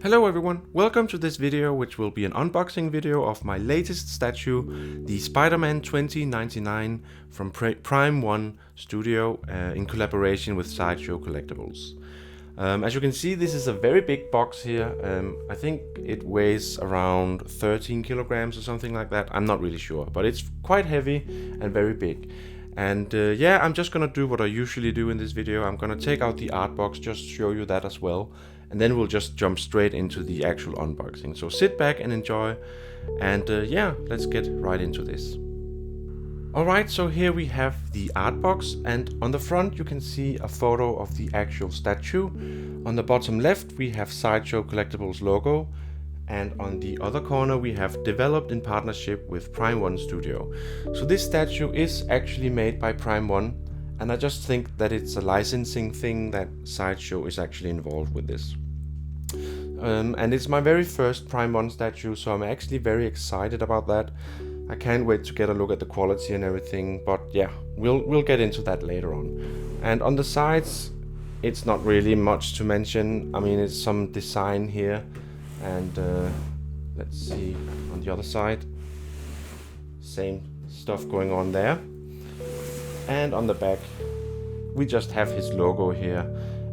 Hello everyone, welcome to this video, which will be an unboxing video of my latest statue, the Spider-Man 2099 from Prime 1 Studio in collaboration with Sideshow Collectibles. As you can see, this is a very big box here. I think it weighs around 13 kilograms or something like that. I'm not really sure, but it's quite heavy and very big. And yeah, I'm just gonna do what I usually do in this video. I'm gonna take out the art box, just show you that as well. And then we'll just jump straight into the actual unboxing. So sit back and enjoy. And yeah, let's get right into this. Alright, so here we have the art box, and on the front you can see a photo of the actual statue. On the bottom left we have Sideshow Collectibles logo, and on the other corner we have developed in partnership with Prime 1 Studio. So this statue is actually made by Prime 1, and I just think that it's a licensing thing that Sideshow is actually involved with this. And it's my very first Prime 1 statue, so I'm actually very excited about that. I can't wait to get a look at the quality and everything, but yeah, we'll get into that later on. And on the sides, it's not really much to mention. I mean, it's some design here, and let's see on the other side, same stuff going on there. And on the back, we just have his logo here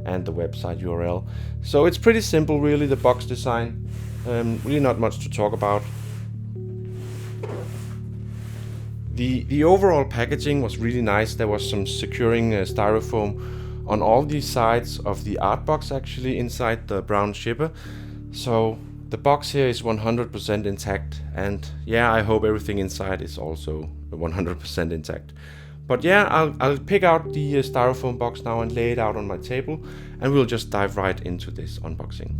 and the website URL. So it's pretty simple, really, the box design. Really not much to talk about. The overall packaging was really nice. There was some securing styrofoam on all the sides of the art box, actually, inside the brown shipper. So the box here is 100% intact, and yeah, I hope everything inside is also 100% intact. But yeah, I'll pick out the styrofoam box now and lay it out on my table, and we'll just dive right into this unboxing.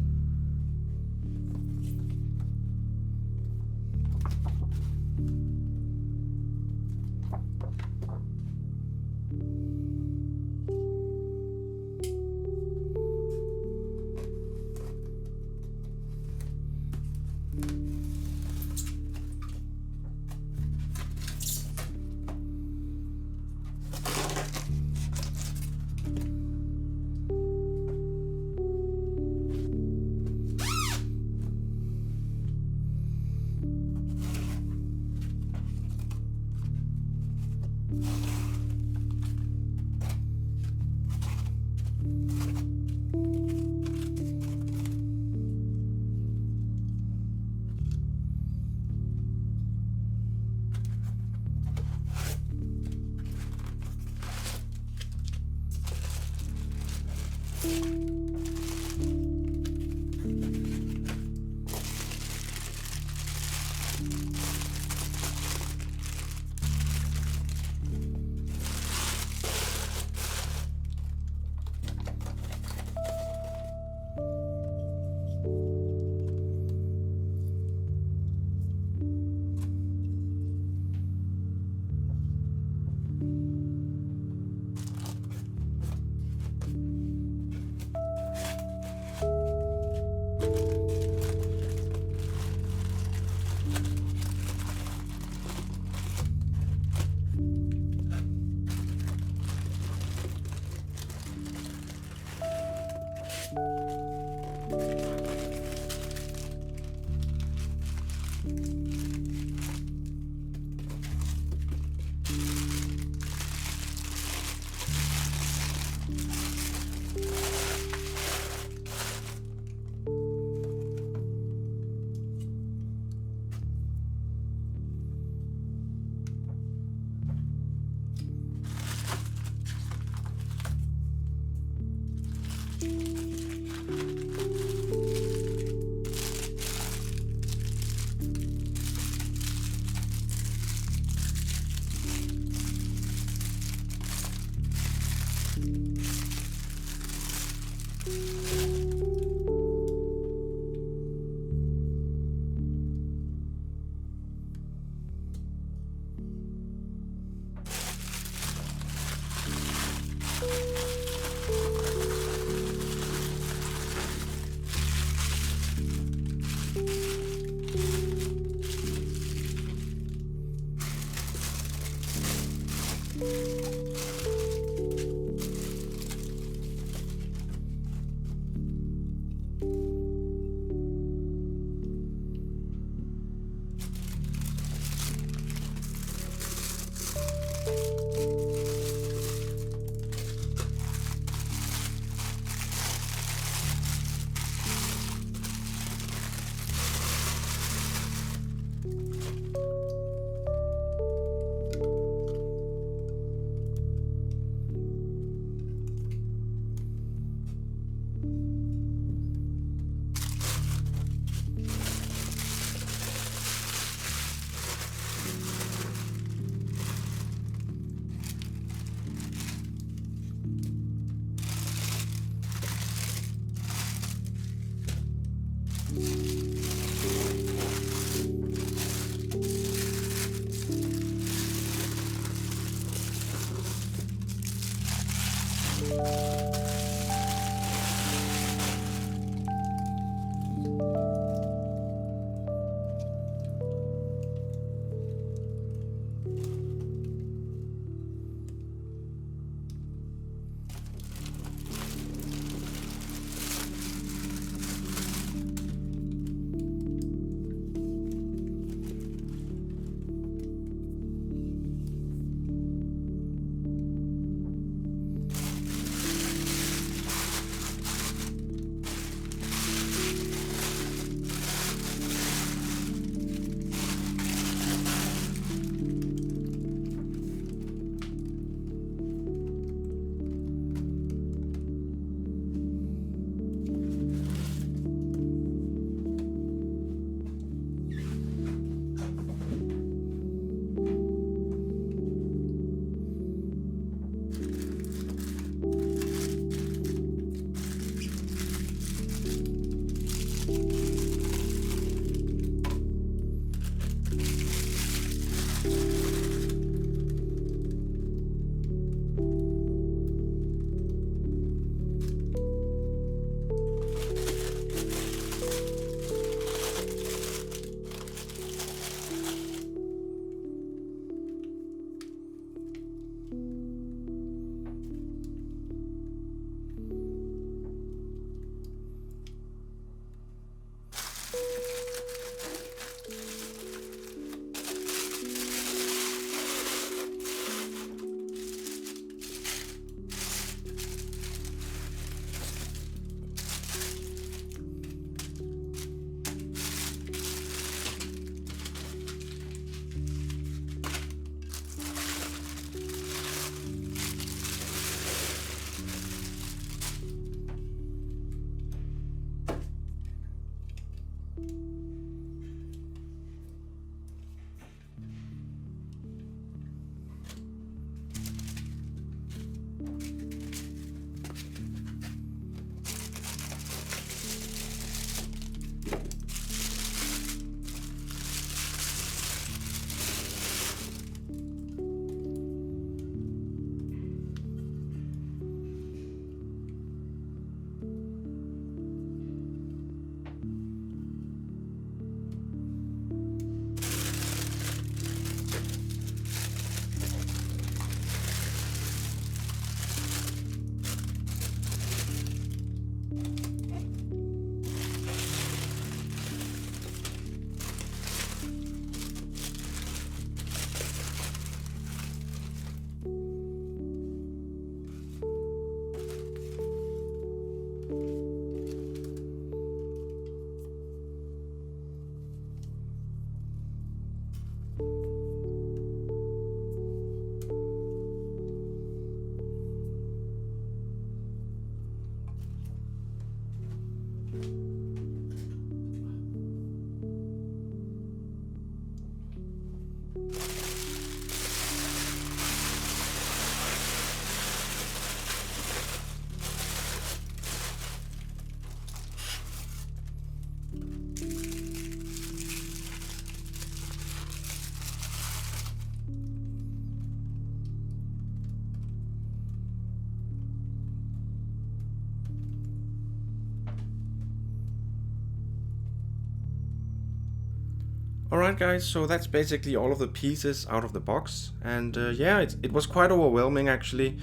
Alright guys, so that's basically all of the pieces out of the box, and yeah, it was quite overwhelming actually.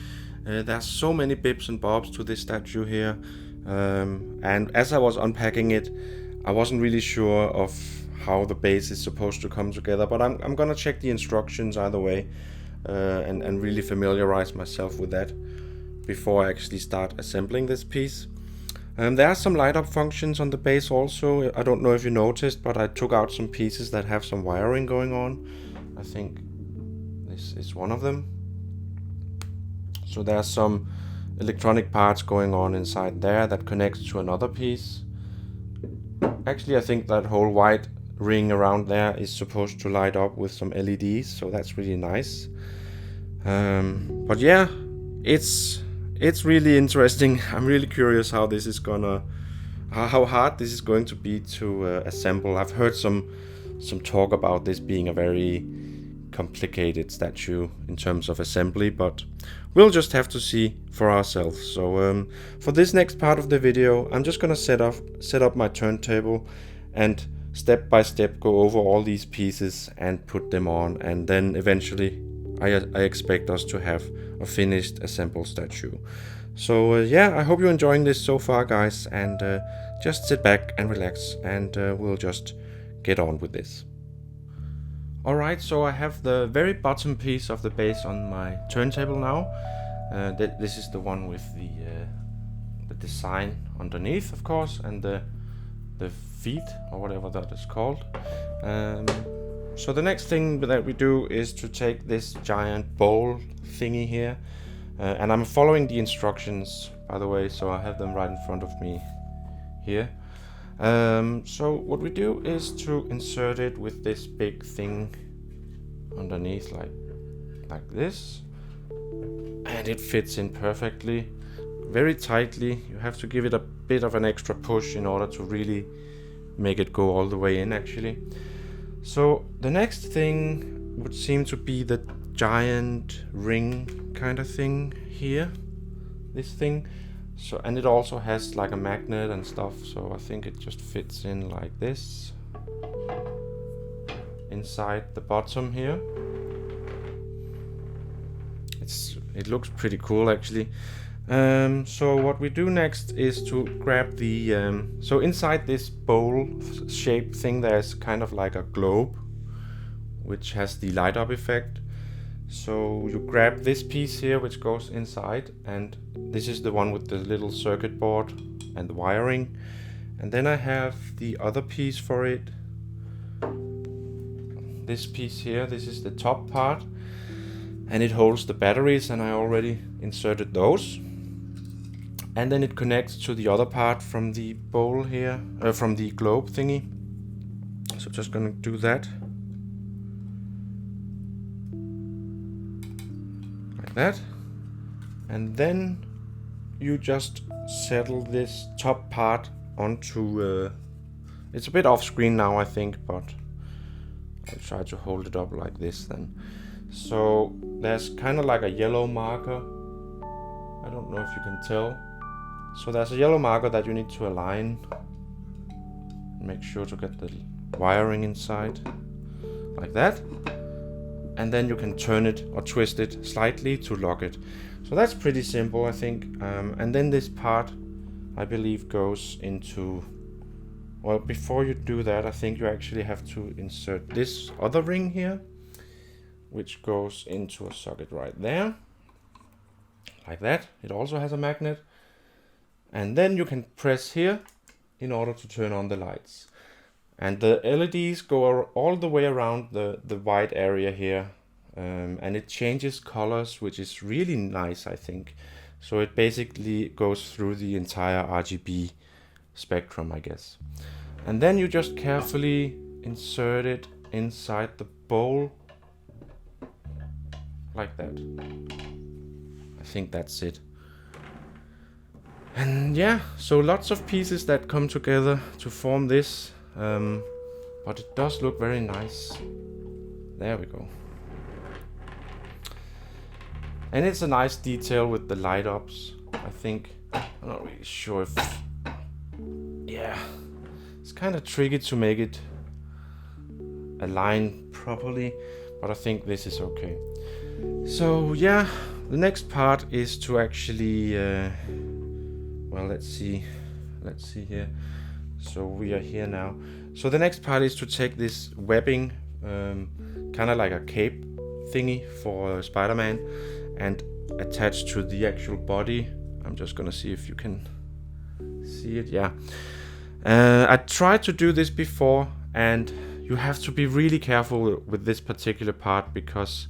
There's so many bits and bobs to this statue here, and as I was unpacking it, I wasn't really sure of how the base is supposed to come together, but I'm gonna check the instructions either way, and really familiarize myself with that before I actually start assembling this piece. There are some light up functions on the base also. I don't know if you noticed, but I took out some pieces that have some wiring going on. I think this is one of them. So there are some electronic parts going on inside there that connects to another piece. Actually, I think that whole white ring around there is supposed to light up with some LEDs, so that's really nice. But yeah, it's really interesting. I'm really curious how this is gonna, how hard this is going to be to assemble. I've heard some talk about this being a very complicated statue in terms of assembly, but we'll just have to see for ourselves. So for this next part of the video, I'm just gonna set up my turntable and step by step go over all these pieces and put them on, and then eventually I expect us to have a finished assembled statue. So yeah, I hope you're enjoying this so far guys, and just sit back and relax, and we'll just get on with this. Alright, so I have the very bottom piece of the base on my turntable now. This is the one with the design underneath, of course, and the feet, or whatever that is called. So the next thing that we do is to take this giant bowl thingy here, and I'm following the instructions, by the way, so I have them right in front of me here. So what we do is to insert it with this big thing underneath, like this, and it fits in perfectly, very tightly. You have to give it a bit of an extra push in order to really make it go all the way in actually. So the next thing would seem to be the giant ring kind of thing here, this thing. So, and it also has like a magnet and stuff, so I think it just fits in like this inside the bottom here. It looks pretty cool actually. So what we do next is to grab the so inside this bowl shaped thing there's kind of like a globe which has the light up effect. So you grab this piece here which goes inside, and this is the one with the little circuit board and the wiring, and then I have the other piece for it, this piece here. This is the top part, and it holds the batteries, and I already inserted those. And then it connects to the other part from the bowl here, from the globe thingy. So just gonna do that. Like that. And then you just settle this top part onto, it's a bit off screen now I think, but I'll try to hold it up like this then. So there's kind of like a yellow marker. I don't know if you can tell. So there's a yellow marker that you need to align. Make sure to get the wiring inside, like that. And then you can turn it or twist it slightly to lock it. So that's pretty simple, I think. And then this part, I believe, goes into... Well, before you do that, I think you actually have to insert this other ring here, which goes into a socket right there. Like that. It also has a magnet. And then you can press here in order to turn on the lights. And the LEDs go all the way around the white area here. And it changes colors, which is really nice, I think. So it basically goes through the entire RGB spectrum, I guess. And then you just carefully insert it inside the bowl. Like that. I think that's it. And yeah, so lots of pieces that come together to form this, but it does look very nice. There we go. And it's a nice detail with the light ups, I think. I'm not really sure if... Yeah, it's kind of tricky to make it align properly, but I think this is okay. So yeah, the next part is to actually, well, let's see here. So we are here now. So the next part is to take this webbing, kind of like a cape thingy for Spider-Man, and attach to the actual body. I'm just gonna see if you can see it. Yeah. I tried to do this before, and you have to be really careful with this particular part because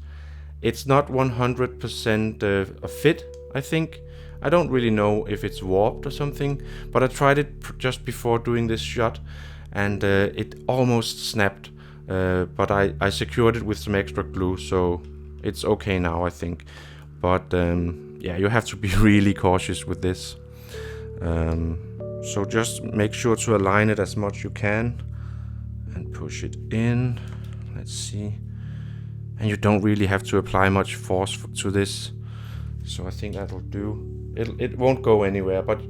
it's not 100% a fit, I think. I don't really know if it's warped or something, but I tried it just before doing this shot, and it almost snapped, but I secured it with some extra glue, so it's okay now, I think. But yeah, you have to be really cautious with this. So just make sure to align it as much you can and push it in. Let's see. And you don't really have to apply much force to this, so I think that'll do. It won't go anywhere, but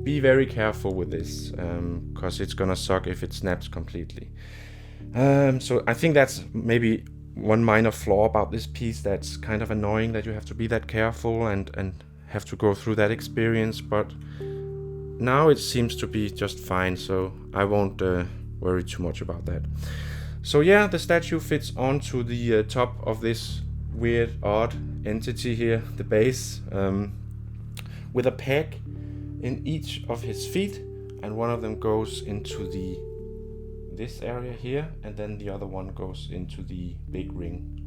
be very careful with this, because it's gonna suck if it snaps completely. So I think that's maybe one minor flaw about this piece that's kind of annoying, that you have to be that careful and have to go through that experience, but now it seems to be just fine, so I won't worry too much about that. So yeah, the statue fits onto the top of this weird, odd entity here, the base, with a peg in each of his feet, and one of them goes into this area here, and then the other one goes into the big ring.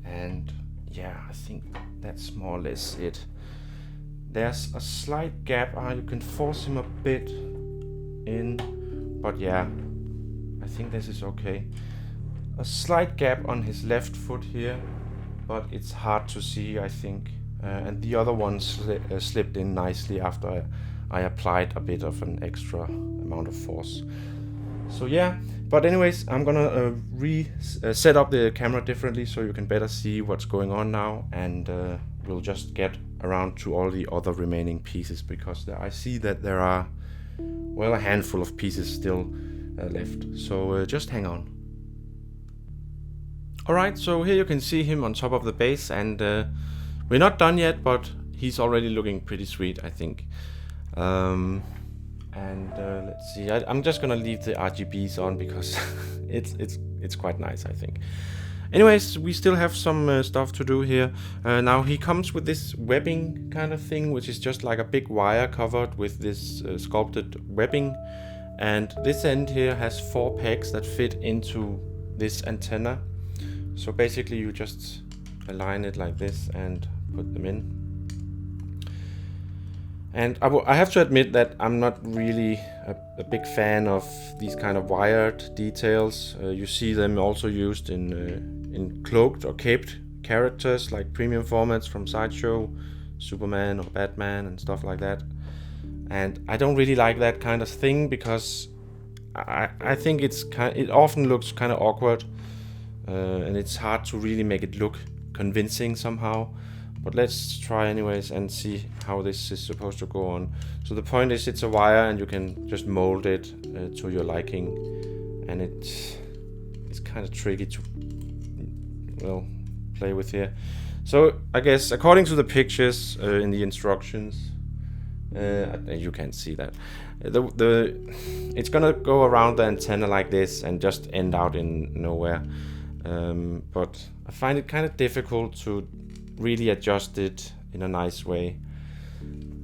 And yeah, I think that's more or less it. There's a slight gap. You can force him a bit in, but yeah, I think this is okay. A slight gap on his left foot here, but it's hard to see, I think. And the other one slipped in nicely after I applied a bit of an extra amount of force. So yeah, but anyways, I'm gonna set up the camera differently so you can better see what's going on now, and we'll just get around to all the other remaining pieces, because I see that there are, well, a handful of pieces still left. So just hang on. Alright, so here you can see him on top of the base, and we're not done yet, but he's already looking pretty sweet, I think. Let's see, I'm just gonna leave the RGBs on because it's quite nice, I think. Anyways, we still have some stuff to do here. Now he comes with this webbing kind of thing, which is just like a big wire covered with this sculpted webbing. And this end here has 4 pegs that fit into this antenna. So basically you just align it like this and put them in. And I have to admit that I'm not really a big fan of these kind of wired details. You see them also used in cloaked or caped characters like premium formats from Sideshow, Superman or Batman and stuff like that. And I don't really like that kind of thing because I think it often looks kind of awkward, and it's hard to really make it look convincing somehow. But let's try anyways and see how this is supposed to go on. So the point is, it's a wire and you can just mold it to your liking, and it's kind of tricky to, well, play with here. So I guess according to the pictures in the instructions, you can't see that, it's gonna go around the antenna like this and just end out in nowhere. But I find it kind of difficult to really adjust it in a nice way.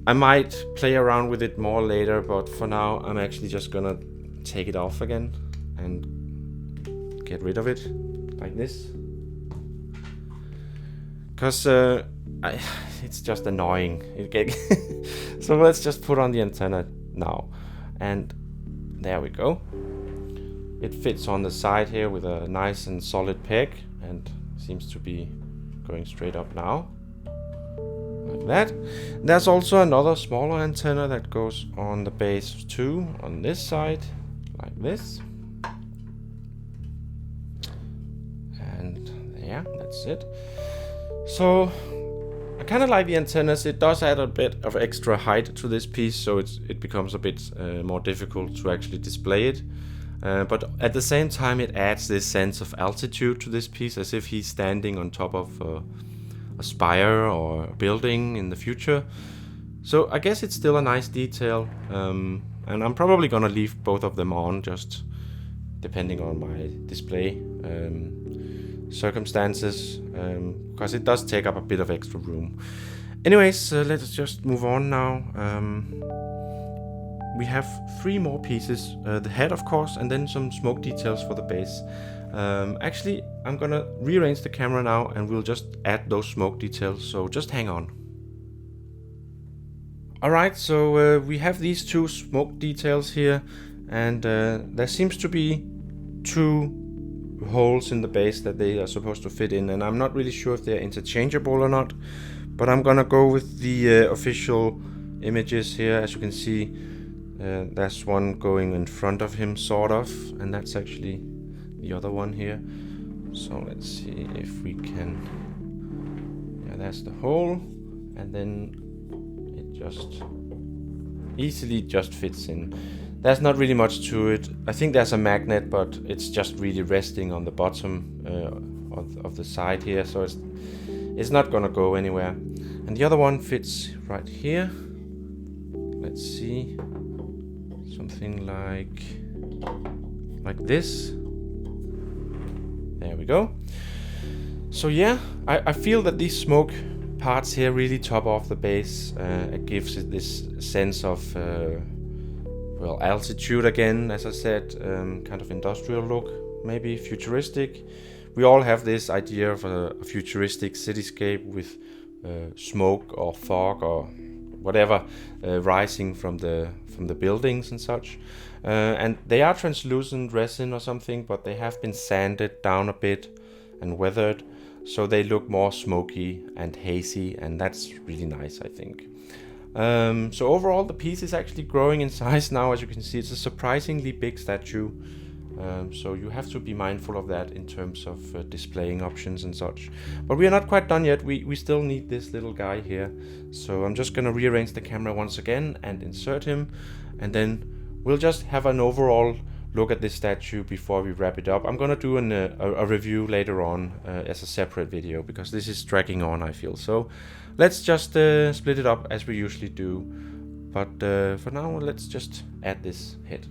I might play around with it more later, but for now I'm actually just gonna take it off again and get rid of it like this, because it's just annoying. So let's just put on the antenna now, and there we go. It fits on the side here with a nice and solid peg, and seems to be going straight up now, like that. There's also another smaller antenna that goes on the base too, on this side, like this. And yeah, that's it. So I kind of like the antennas. It does add a bit of extra height to this piece, so it becomes a bit more difficult to actually display it. but at the same time it adds this sense of altitude to this piece, as if he's standing on top of a spire or a building in the future. So I guess it's still a nice detail, and I'm probably gonna leave both of them on, just depending on my display circumstances, because it does take up a bit of extra room. Anyways, let's just move on now. We have 3 more pieces, the head of course, and then some smoke details for the base. Actually, I'm gonna rearrange the camera now and we'll just add those smoke details, so just hang on. Alright, so we have these 2 smoke details here, and there seems to be 2 holes in the base that they are supposed to fit in, and I'm not really sure if they're interchangeable or not, but I'm gonna go with the official images here. As you can see, there's one going in front of him, sort of, and that's actually the other one here. So let's see if we can... Yeah, that's the hole, and then it just easily just fits in. There's not really much to it. I think there's a magnet, but it's just really resting on the bottom of the side here, so it's not gonna go anywhere. And the other one fits right here. Let's see, something like this. There we go. So yeah, I feel that these smoke parts here really top off the base. It gives it this sense of well, altitude again, as I said, kind of industrial look, maybe futuristic. We all have this idea of a futuristic cityscape with smoke or fog or whatever rising from the buildings and such. And they are translucent resin or something, but they have been sanded down a bit and weathered, so they look more smoky and hazy, and that's really nice, I think. So overall the piece is actually growing in size now. As you can see, it's a surprisingly big statue, so you have to be mindful of that in terms of displaying options and such. But we are not quite done yet. We still need this little guy here, so I'm just gonna rearrange the camera once again and insert him, and then we'll just have an overall look at this statue before we wrap it up. I'm gonna do a review later on as a separate video, because this is dragging on, I feel. So let's just split it up as we usually do. But for now, let's just add this head.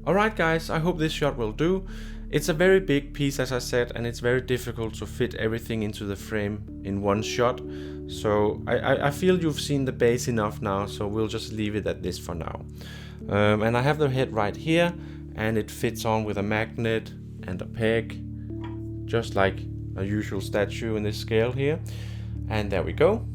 Alright guys, I hope this shot will do. It's a very big piece, as I said, and it's very difficult to fit everything into the frame in one shot. So I feel you've seen the base enough now, so we'll just leave it at this for now. And I have the head right here, and it fits on with a magnet and a peg, just like a usual statue in this scale here. And there we go.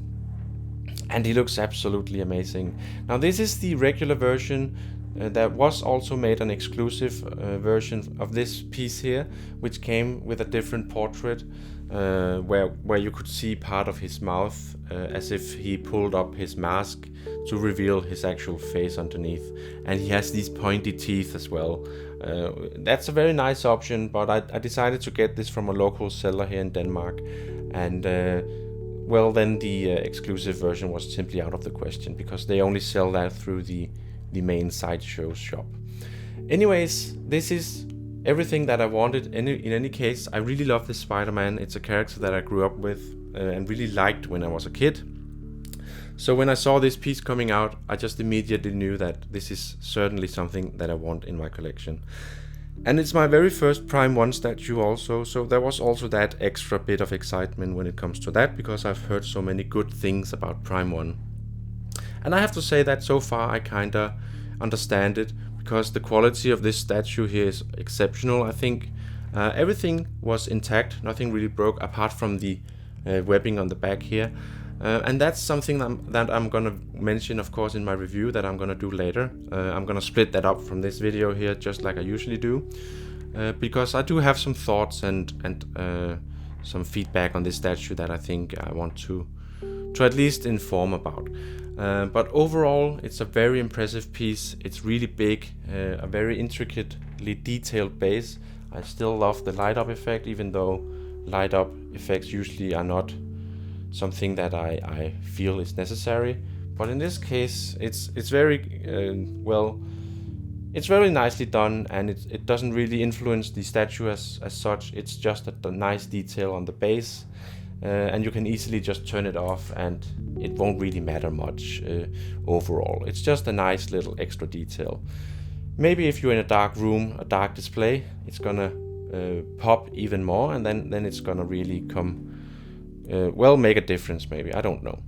And he looks absolutely amazing. Now this is the regular version. There was also made an exclusive version of this piece here, which came with a different portrait, where you could see part of his mouth, as if he pulled up his mask to reveal his actual face underneath. And he has these pointy teeth as well. That's a very nice option, but I decided to get this from a local seller here in Denmark, and well, then the exclusive version was simply out of the question, because they only sell that through the main Sideshow shop. Anyways, this is everything that I wanted. In any case, I really love this Spider-Man. It's a character that I grew up with and really liked when I was a kid. So when I saw this piece coming out, I just immediately knew that this is certainly something that I want in my collection. And it's my very first Prime 1 statue also, so there was also that extra bit of excitement when it comes to that, because I've heard so many good things about Prime 1. And I have to say that so far I kinda understand it, because the quality of this statue here is exceptional. I think everything was intact, nothing really broke, apart from the webbing on the back here. And that's something that I'm gonna mention, of course, in my review that I'm gonna do later. I'm gonna split that up from this video here, just like I usually do, because I do have some thoughts and some feedback on this statue that I think I want to at least inform about. But overall, it's a very impressive piece. It's really big, a very intricately detailed base. I still love the light up effect, even though light up effects usually are not something that I feel is necessary. But in this case, it's very well. it's very nicely done, and it doesn't really influence the statue as such. It's just a nice detail on the base, and you can easily just turn it off and it won't really matter much overall. It's just a nice little extra detail. Maybe if you're in a dark room, a dark display, it's gonna pop even more, and then it's gonna really make a difference maybe, I don't know.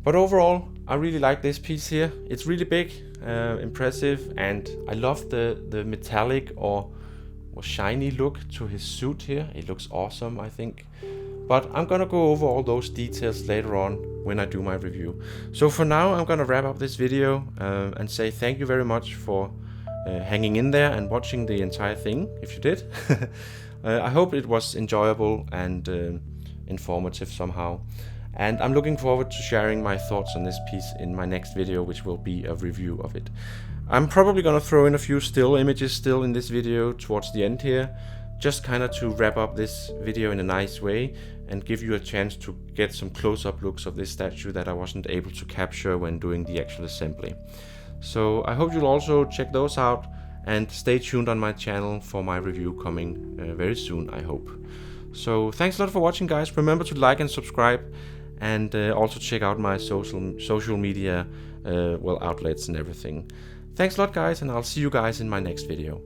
But overall, I really like this piece here. It's really big, impressive, and I love the metallic or shiny look to his suit here. It looks awesome, I think. But I'm gonna go over all those details later on when I do my review. So for now, I'm gonna wrap up this video and say thank you very much for hanging in there and watching the entire thing, if you did. I hope it was enjoyable and informative somehow. And I'm looking forward to sharing my thoughts on this piece in my next video, which will be a review of it. I'm probably gonna throw in a few still images still in this video towards the end here, just kind of to wrap up this video in a nice way and give you a chance to get some close-up looks of this statue that I wasn't able to capture when doing the actual assembly. So I hope you'll also check those out and stay tuned on my channel for my review coming very soon, I hope. So thanks a lot for watching, guys. Remember to like and subscribe, and also check out my social media outlets and everything. Thanks a lot, guys, and I'll see you guys in my next video.